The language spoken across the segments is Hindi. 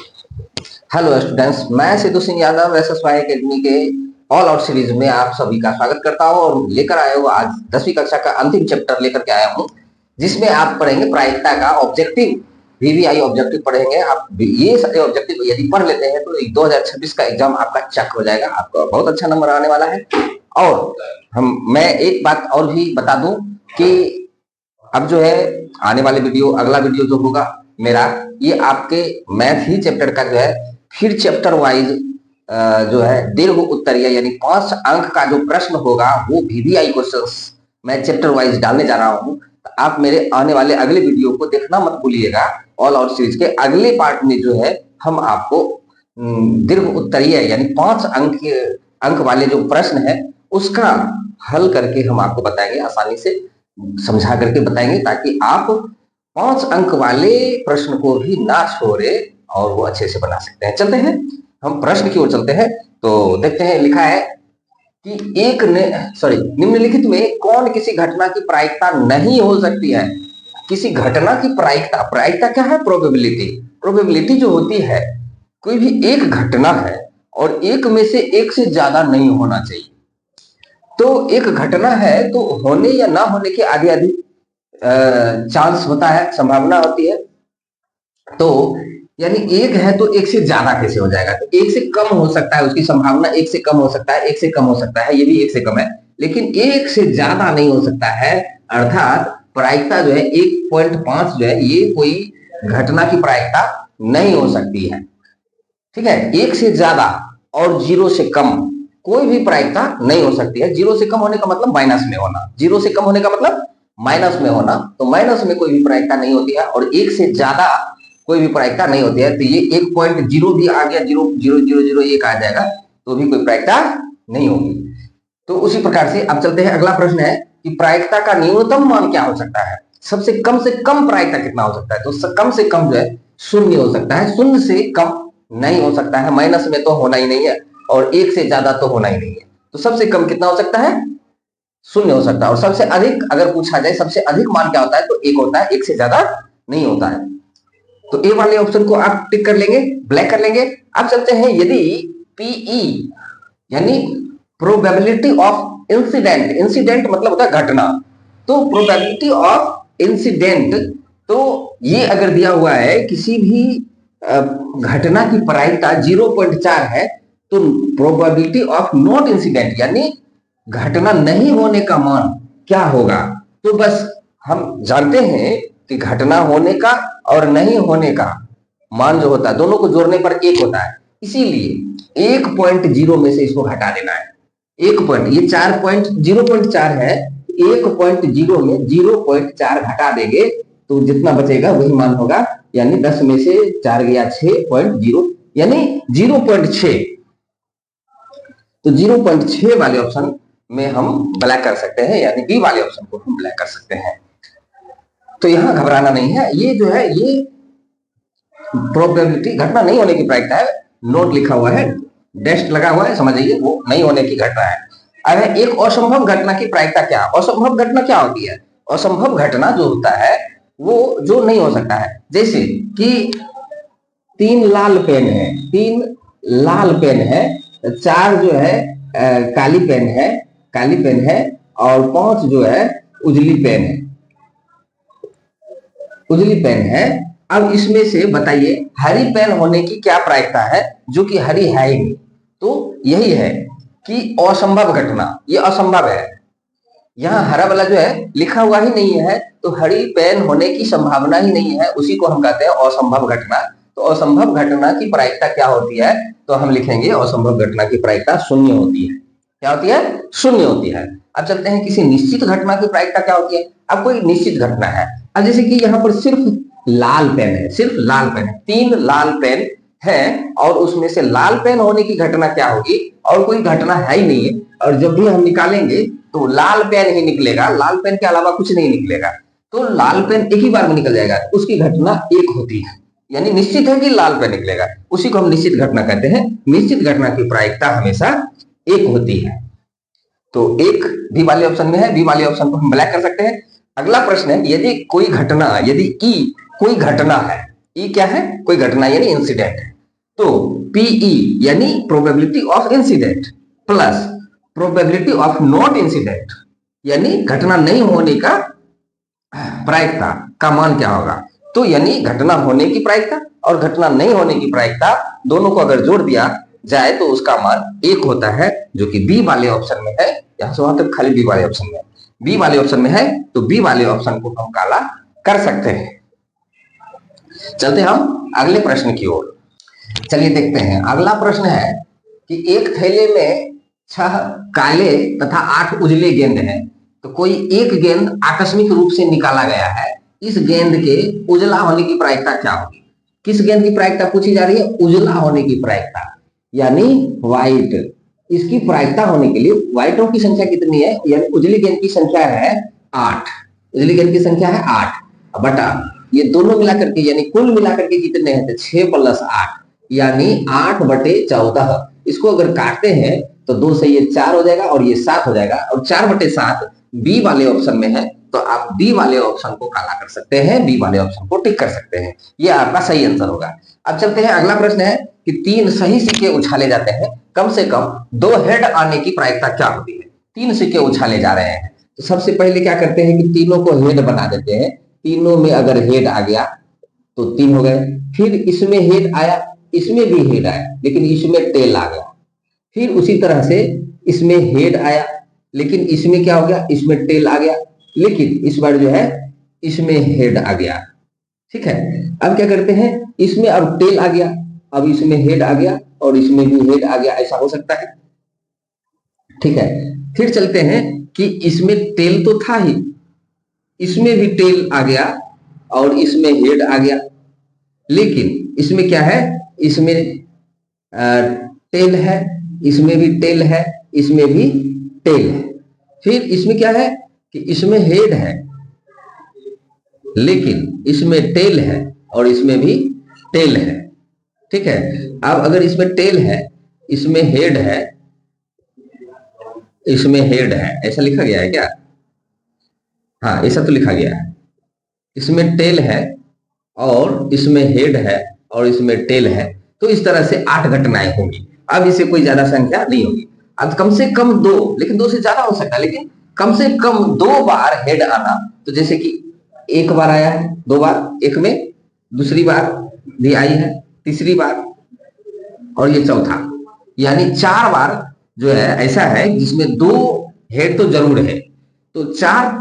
हेलो स्टूडेंट्स, मैं सिद्धू सिंह यादव एसएसवाई एकेडमी के ऑल आउट सीरीज में आप सभी का स्वागत करता हूं और लेकर आया हूं आज 10वीं कक्षा का अंतिम चैप्टर लेकर के आया हूं, जिसमें आप पढ़ेंगे प्रायिकता का ऑब्जेक्टिव। वीवीआई ऑब्जेक्टिव पढ़ेंगे आप। ये सारे ऑब्जेक्टिव यदि पढ़ लेते हैं तो 2026 का एग्जाम आपका चक हो जाएगा, आपका बहुत अच्छा नंबर आने वाला है। और मैं एक बात और भी बता दूं कि अब जो है आने वाले वीडियो, अगला वीडियो जो होगा मेरा, ये आपके मैथ ही चैप्टर का जो है फिर चैप्टर वाइज जो है दीर्घ उत्तरीय यानी 5 अंक का जो प्रश्न होगा वो वीवीआई क्वेश्चंस मैं चैप्टर वाइज डालने जा रहा हूं। तो आप मेरे आने वाले अगले वीडियो को देखना मत भूलिएगा। ऑल आउट सीरीज के अगले पार्ट में जो है हम आपको दीर्घ उत्तरीय यानी 5 अंक वाले जो प्रश्न है उसका हल करके हम आपको बताएंगे, आसानी से समझा करके बताएंगे, ताकि आप 5 अंक वाले प्रश्न को भी ना छोड़े और वो अच्छे से बना सकते हैं। चलते हैं हम प्रश्न की ओर चलते हैं। तो देखते हैं, लिखा है कि निम्नलिखित में कौन किसी घटना की प्रायिकता नहीं हो सकती है। किसी घटना की प्रायिकता, प्रायिकता क्या है? प्रोबेबिलिटी। प्रोबेबिलिटी जो होती है, कोई भी एक घटना है और एक में से एक से ज्यादा नहीं होना चाहिए। तो एक घटना है तो होने या ना होने की आधी आधी चांस होता है, संभावना होती है। तो यानी एक है तो एक से ज्यादा कैसे हो जाएगा? तो एक से कम हो सकता है, उसकी संभावना एक से कम हो सकता है, एक से कम हो सकता है, ये भी एक से कम है, लेकिन एक से ज्यादा नहीं हो सकता है। अर्थात प्रायिकता जो है 1.5 जो है ये कोई घटना की प्रायिकता नहीं हो सकती है। ठीक है, एक से ज्यादा और 0 से कम कोई भी प्रायिकता नहीं हो सकती है। 0 से कम होने का मतलब माइनस में होना, 0 से कम होने का मतलब माइनस में होना, तो माइनस में कोई भी प्रायिकता नहीं होती है और एक से ज्यादा कोई भी प्रायिकता नहीं होती है। तो ये 1.0 भी आ गया, 0.0001 आ जाएगा तो भी कोई प्रायिकता नहीं होगी। तो उसी प्रकार से अब चलते हैं, अगला प्रश्न है कि प्रायिकता का न्यूनतम मान क्या हो सकता है? सबसे कम से कम प्रायिकता कितना हो सकता है? तो कम से कम जो है 0 हो सकता है, 0 से कम नहीं हो सकता है, माइनस में तो होना ही नहीं है और एक से ज्यादा तो होना ही नहीं है। तो सबसे कम कितना हो सकता है? 0 हो सकता है। और सबसे अधिक अगर पूछा जाए सबसे अधिक मान क्या होता है, तो 1 होता है, एक से ज्यादा नहीं होता है। तो ए वाले ऑप्शन को आप टिक कर लेंगे, ब्लैक कर लेंगे। अब चलते हैं, यदि पीई यानी प्रोबेबिलिटी ऑफ इंसिडेंट, इंसिडेंट मतलब होता है घटना, तो प्रोबेबिलिटी ऑफ इंसिडेंट, तो ये अगर दिया हुआ है किसी भी घटना की प्रायिकता 0.4 है, तो प्रोबेबिलिटी ऑफ नॉट इंसिडेंट यानी घटना नहीं होने का मान क्या होगा? तो बस हम जानते हैं कि घटना होने का और नहीं होने का मान जो होता है दोनों को जोड़ने पर 1 होता है, इसीलिए 1.0 में से इसको घटा देना है। 1 पॉइंट, ये 0.4 है, 1.0 में 0.4 घटा देंगे तो जितना बचेगा वही मान होगा, यानी 10 में से 4 गया 6.0 यानी 0.6। तो 0.6 वाले ऑप्शन में हम ब्लैक कर सकते हैं, यानी बी वाले ऑप्शन को हम ब्लैक कर सकते हैं। तो यहां घबराना नहीं है, ये जो है ये प्रोबेबिलिटी घटना नहीं होने की प्रायिकता है, नोट लिखा हुआ है, डेस्ट लगा हुआ है, समझिए वो नहीं होने की घटना है। अब एक असंभव घटना की प्रायिकता क्या? असंभव घटना क्या होती है? असंभव घटना जो होता है वो जो नहीं हो सकता है, जैसे कि 3 लाल पेन है, 3 लाल पेन है, 4 जो है काली पेन है, काली पेन है, और 5 जो है उजली पेन है, उजली पेन है। अब इसमें से बताइए हरी पेन होने की क्या प्रायिकता है, जो कि हरी है ही नहीं। तो यही है कि असंभव घटना, ये असंभव है, यहाँ हरा वाला जो है लिखा हुआ ही नहीं है, तो हरी पेन होने की संभावना ही नहीं है, उसी को हम कहते हैं असंभव घटना। तो असंभव घटना की प्रायिकता क्या होती है? तो हम लिखेंगे असंभव घटना की प्रायिकता 0 होती है। क्या होती है? 0 होती है। अब चलते हैं किसी निश्चित घटना की प्रायिकता क्या होती है। अब कोई निश्चित घटना है, अब जैसे कि यहाँ पर सिर्फ लाल पेन है, सिर्फ लाल पेन है, 3 लाल पेन है और उसमें से लाल पेन होने की घटना क्या होगी? और कोई घटना है ही नहीं है, और जब भी हम निकालेंगे तो लाल पेन ही निकलेगा, लाल पेन के अलावा कुछ नहीं निकलेगा। तो लाल पेन एक ही बार में निकल जाएगा, उसकी घटना 1 होती है, यानी निश्चित है कि लाल पेन निकलेगा, उसी को हम निश्चित घटना कहते हैं। निश्चित घटना की प्रायिकता हमेशा 1 होती है। तो 1 बी वाले ऑप्शन में है, बी वाले ऑप्शन को हम ब्लैक कर सकते हैं। अगला प्रश्न है, यदि कोई घटना, यदि ई कोई घटना है, ई क्या है? कोई घटना यानी इंसिडेंट है, तो पीई यानी probability of incident plus probability of not incident यानी घटना नहीं होने का प्रायिकता का मान क्या होगा। तो यानी घटना होने की प्रायिकता और घटना नहीं होने की प्रायिकता दोनों को अगर जोड़ दिया जाए तो उसका मान 1 होता है, जो कि बी वाले ऑप्शन में है। यहां से वहां तक खाली बी वाले ऑप्शन में, बी वाले ऑप्शन में है, तो बी वाले ऑप्शन को हम काला कर सकते हैं। चलते हम अगले प्रश्न की ओर। चलिए देखते हैं। अगला प्रश्न है कि एक थैले में 6 काले तथा 8 उजले गेंद हैं, तो कोई एक गेंद आकस्मिक रूप से निकाला गया है। इस गेंद के उजला होने की प्रायिकता क्या होगी। किस गेंद की प्रायिकता पूछी जा रही है, उजला होने की प्रायिकता, यानी व्हाइट। इसकी प्रायिकता होने के लिए व्हाइटों की संख्या कितनी है, यानी उजली गेंद की संख्या है 8। उजली गेंद की संख्या है 8 बटा ये दोनों मिलाकर के, यानी कुल मिलाकर के कितने हैं, 6 + 8 यानी 8/14। इसको अगर काटते हैं तो 2 से ये 4 हो जाएगा और ये 7 हो जाएगा, और 4/7 बी वाले ऑप्शन में है, तो आप बी वाले ऑप्शन को काला कर सकते हैं, बी वाले ऑप्शन को टिक कर सकते हैं। ये आपका सही आंसर होगा। अब चलते हैं। अगला प्रश्न है कि 3 सही सिक्के उछाले जाते हैं, कम से कम 2 हेड आने की प्रायिकता क्या होती है। 3 सिक्के उछाले जा रहे हैं, तो सबसे पहले क्या करते हैं कि तीनों को हेड बना देते हैं। तीनों में अगर हेड आ गया तो 3 हो गए, फिर इसमें हेड आया, इसमें भी हेड आया, लेकिन इसमें टेल आ गया। फिर उसी तरह से इसमें हेड आया, लेकिन इसमें क्या हो गया, इसमें टेल आ गया, लेकिन इस बार जो है इसमें हेड आ गया। ठीक है, अब क्या करते हैं, इसमें अब टेल आ गया, अब इसमें हेड आ गया और इसमें भी हेड आ गया, ऐसा हो सकता है। ठीक है, फिर चलते हैं कि इसमें टेल तो था ही, इसमें भी टेल आ गया और इसमें हेड आ गया, लेकिन इसमें क्या है, इसमें टेल है, इसमें भी टेल है, इसमें भी टेल है। फिर इसमें क्या है कि इसमें हेड है, लेकिन इसमें टेल है और इसमें भी टेल है। ठीक है, अब अगर इसमें टेल है, इसमें हेड है, इसमें हेड है, ऐसा लिखा गया है क्या? हाँ, ऐसा तो लिखा गया है। इसमें टेल है और इसमें हेड है और इसमें टेल है, तो इस तरह से 8 घटनाएं होंगी। अब इसे कोई ज्यादा संख्या नहीं होगी। अब कम से कम 2, लेकिन 2 से ज्यादा हो सकता है, लेकिन कम से कम 2 बार हेड आना। तो जैसे कि एक बार आया है, 2 बार एक में, दूसरी बार भी आई है, तीसरी बार, और ये चौथा, यानी 4 बार जो है ऐसा है जिसमें 2 हेड तो जरूर है। तो 4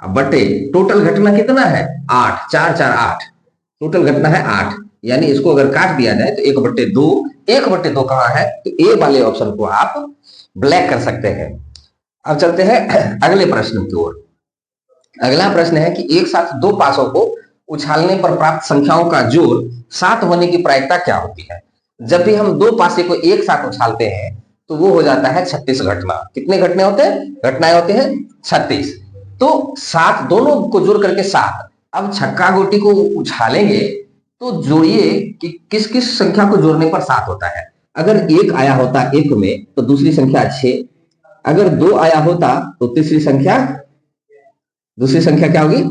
बटे टोटल घटना कितना है, 8, 4 4 8, टोटल घटना है 8। यानी इसको अगर काट दिया जाए तो 1/2, 1/2 कहाँ है, तो ए वाले ऑप्शन को आप ब्लैक कर सकते हैं। अब चलते हैं अगले प्रश्न की ओर। अगला प्रश्न है कि एक साथ 2 पासों को उछालने पर प्राप्त संख्याओं का जोड़ 7 होने की प्रायिकता क्या होती है। जब भी हम 2 पासे को एक साथ उछालते हैं तो वो हो जाता है 36 घटना। कितने घटने होते हैं, घटनाएं होते हैं 36। तो 7 दोनों को जोड़ करके 7। अब छक्का गोटी को उछालेंगे तो जोड़िए कि किस किस संख्या को जोड़ने पर 7 होता है। अगर 1 आया होता 1 में तो दूसरी संख्या 6, अगर 2 आया होता तो दूसरी संख्या क्या होगी,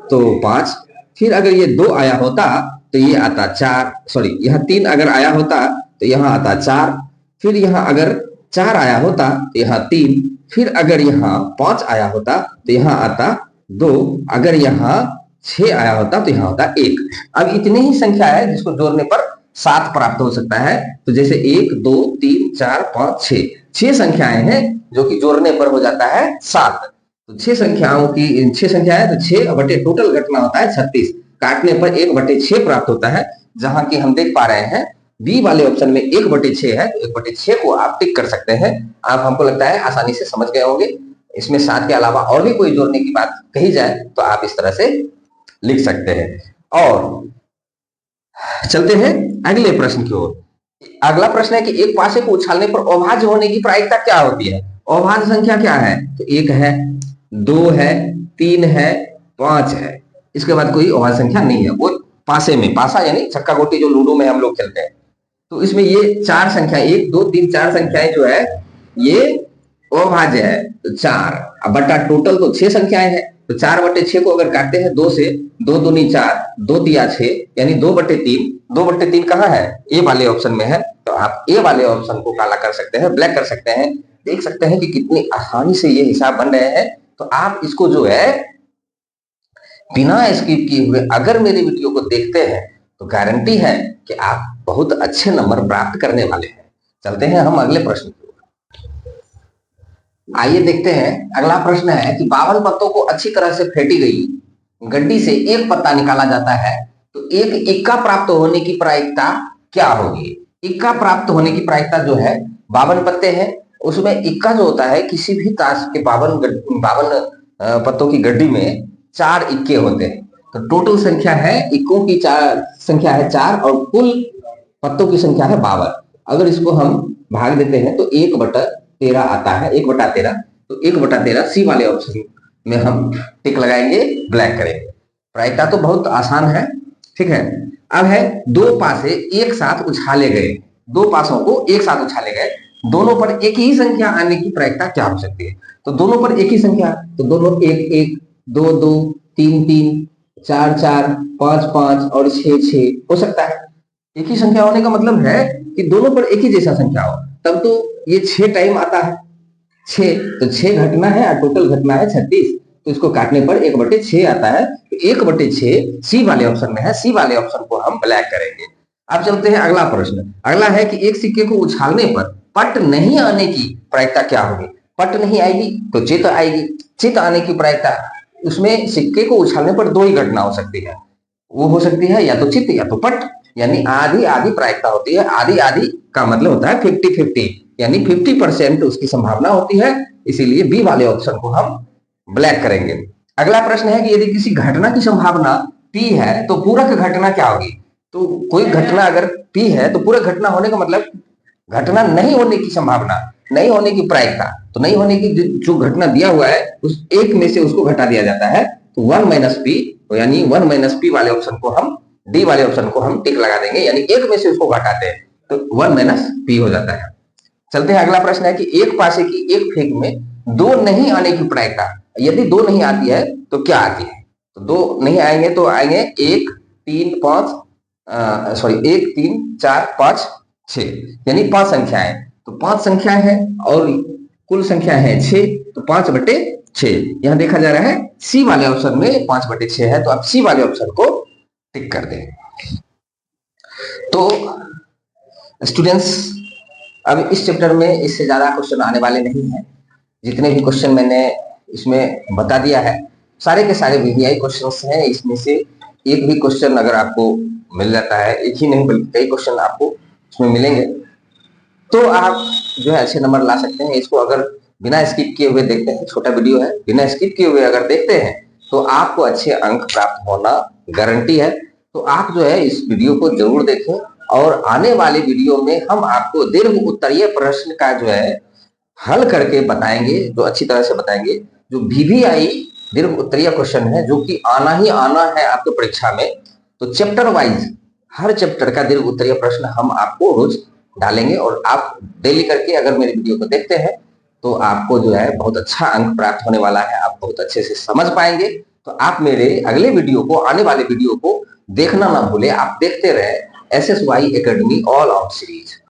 तो 5। फिर अगर ये 2 आया होता तो ये आता 4, सॉरी यहाँ 3 अगर आया होता तो यहाँ आता 4, फिर यहाँ अगर 4 आया होता तो यहाँ 3, फिर अगर यहाँ 5 आया होता तो यहाँ आता 2, अगर यहाँ 6 आया होता तो यहाँ होता 1। अब इतनी ही संख्या है जिसको जोड़ने पर 7 प्राप्त हो सकता है। तो जैसे 1 2 3 4 5 6 संख्याएं हैं जो कि जोड़ने पर हो जाता है 7। तो 6 संख्याओं की 6 संख्या है, तो 6 बटे टोटल घटना होता है 36, काटने पर 1/6 प्राप्त होता है। जहां की हम देख पा रहे हैं बी वाले ऑप्शन में 1/6 है, तो 1/6 को आप टिक कर सकते हैं। आप, हमको लगता है आसानी से समझ गए होंगे। इसमें 7 के अलावा और भी कोई जोड़ने की बात कही जाए तो आप इस तरह से लिख सकते हैं। और चलते हैं अगले प्रश्न की ओर। अगला प्रश्न है कि एक पासे को उछालने पर अभाज्य होने की प्रायिकता क्या होती है। अभाज्य संख्या क्या है, तो 1 है, 2 है, 3 है, 5 है, इसके बाद कोई अभाज्य संख्या नहीं है। वो पासे में, पासा यानी छक्का गोटी जो लूडो में हम लोग खेलते हैं, तो इसमें ये 4 संख्या 1 2 3 4 संख्याएं जो है ये अभाज्य है। तो 4 बटा टोटल तो 6 संख्याएं हैं, तो 4/6 को अगर काटते हैं 2 से, 2 दूनी 4, 2 तिया 6, यानी 2/3। 2/3 कहाँ है? ए वाले ऑप्शन में है। तो आप ए वाले ऑप्शन को काला कर सकते हैं, ब्लैक कर सकते हैं। देख सकते हैं कि कितनी आसानी से ये हिसाब बन रहे हैं। तो आप इसको जो है बिना स्किप किए हुए अगर मेरी वीडियो को देखते हैं तो गारंटी है कि आप बहुत अच्छे नंबर प्राप्त करने वाले हैं। चलते हैं हम अगले प्रश्न की ओर। आइए देखते हैं अगला प्रश्न है कि 52 पत्तों को अच्छी तरह से फेंटी गई गड्डी से एक पत्ता निकाला जाता है तो एक इक्का प्राप्त होने की प्रायिकता क्या होगी? इक्का प्राप्त होने की प्रायिकता जो है 52 पत्ते हैं, उसमें इक्का जो होता है किसी भी ताश के 52 पत्तों की गड्डी में 4 इक्के होते हैं। तो टोटल संख्या है इक्कों की संख्या है 4 और कुल पत्तों की संख्या है 52। अगर इसको हम भाग देते हैं तो 1/13 आता है, 1/13। तो 1/13 सी वाले ऑप्शन में हम टिक लगाएंगे, ब्लैक करेंगे। प्रायिकता तो बहुत आसान है, ठीक है। अब है 2 पासे एक साथ उछाले गए, 2 पासों को एक साथ उछाले गए, दोनों पर एक ही संख्या आने की प्रायिकता क्या हो सकती है? तो दोनों पर एक ही संख्या, तो दोनों 1-1, 2-2, 3-3, 4-4, 5-5 और 6-6 हो सकता है। एक ही संख्या होने का मतलब है कि दोनों पर एक ही जैसा संख्या हो, तब तो ये 6 टाइम आता है। 6 तो 6 घटना है और टोटल घटना है 36, तो इसको काटने पर 1/6 आता है। तो 1/6 सी वाले ऑप्शन में है, सी वाले ऑप्शन को हम ब्लैक करेंगे। अब चलते हैं अगला प्रश्न। अगला है कि एक सिक्के को उछालने पर पट नहीं आने की प्रायिकता क्या होगी? पट नहीं आएगी तो चित आएगी। चित आने की प्रायिकता, उसमें सिक्के को उछालने पर 2 ही घटना हो सकती है, वो हो सकती है या तो चित या तो पट, यानी आधी आधी प्रायिकता होती है। आधी आधी का मतलब होता है 50-50, यानी 50% उसकी संभावना होती है, इसीलिए बी वाले ऑप्शन को हम ब्लैक करेंगे। अगला प्रश्न है कि यदि किसी घटना की संभावना P है तो पूरक घटना क्या होगी? तो कोई घटना अगर P है तो पूरक घटना होने का मतलब घटना नहीं होने की संभावना, नहीं होने की प्रायिकता। तो नहीं होने की जो घटना दिया हुआ है उस एक में से उसको घटा दिया जाता है, तो 1 - P, यानी 1 - P वाले ऑप्शन को हम, डी वाले ऑप्शन को हम टिक लगा देंगे, यानी एक में से उसको घटाते हैं तो 1 - P हो जाता है। चलते हैं अगला प्रश्न है कि एक पासे की एक फेंक में 2 नहीं आने की प्रायिकता, यदि 2 नहीं आती है तो क्या आती है? तो 2 नहीं आएंगे तो आएंगे 1 3 5 1 3 4 5 6, यानी 5 संख्याएं। तो 5 संख्याएं हैं और कुल संख्या है 6, तो 5/6 यहां देखा जा रहा है सी वाले ऑप्शन में 5/6 है, तो आप सी वाले ऑप्शन को टिक कर दें। तो स्टूडेंट्स, अब इस चैप्टर में इससे ज्यादा क्वेश्चन आने वाले नहीं है। जितने भी क्वेश्चन मैंने इसमें बता दिया है सारे के सारे वीवीआई क्वेश्चन हैं। इसमें से एक भी क्वेश्चन अगर आपको मिल जाता है, एक ही नहीं बल्कि कई क्वेश्चन आपको इसमें मिलेंगे, तो आप जो है अच्छे नंबर ला सकते हैं। इसको अगर बिना स्किप किए हुए देखते हैं, छोटा वीडियो है, बिना स्किप किए हुए अगर देखते हैं तो आपको अच्छे अंक प्राप्त होना गारंटी है। तो आप जो है इस वीडियो को जरूर देखें और आने वाले वीडियो में हम आपको दीर्घ उत्तरीय प्रश्न का जो है हल करके बताएंगे, जो अच्छी तरह से बताएंगे। जो वीवीआई दीर्घ उत्तरीय क्वेश्चन है जो कि आना ही आना है आपके परीक्षा में, तो चैप्टर वाइज हर चैप्टर का दीर्घ उत्तरीय प्रश्न हम आपको रोज डालेंगे और आप डेली करके अगर मेरी वीडियो को देखते हैं तो आपको जो है बहुत अच्छा अंक प्राप्त होने वाला है, आप बहुत अच्छे से समझ पाएंगे। तो आप मेरे अगले वीडियो को, आने वाले वीडियो को देखना ना भूले, आप देखते रहे SSY academy all out series.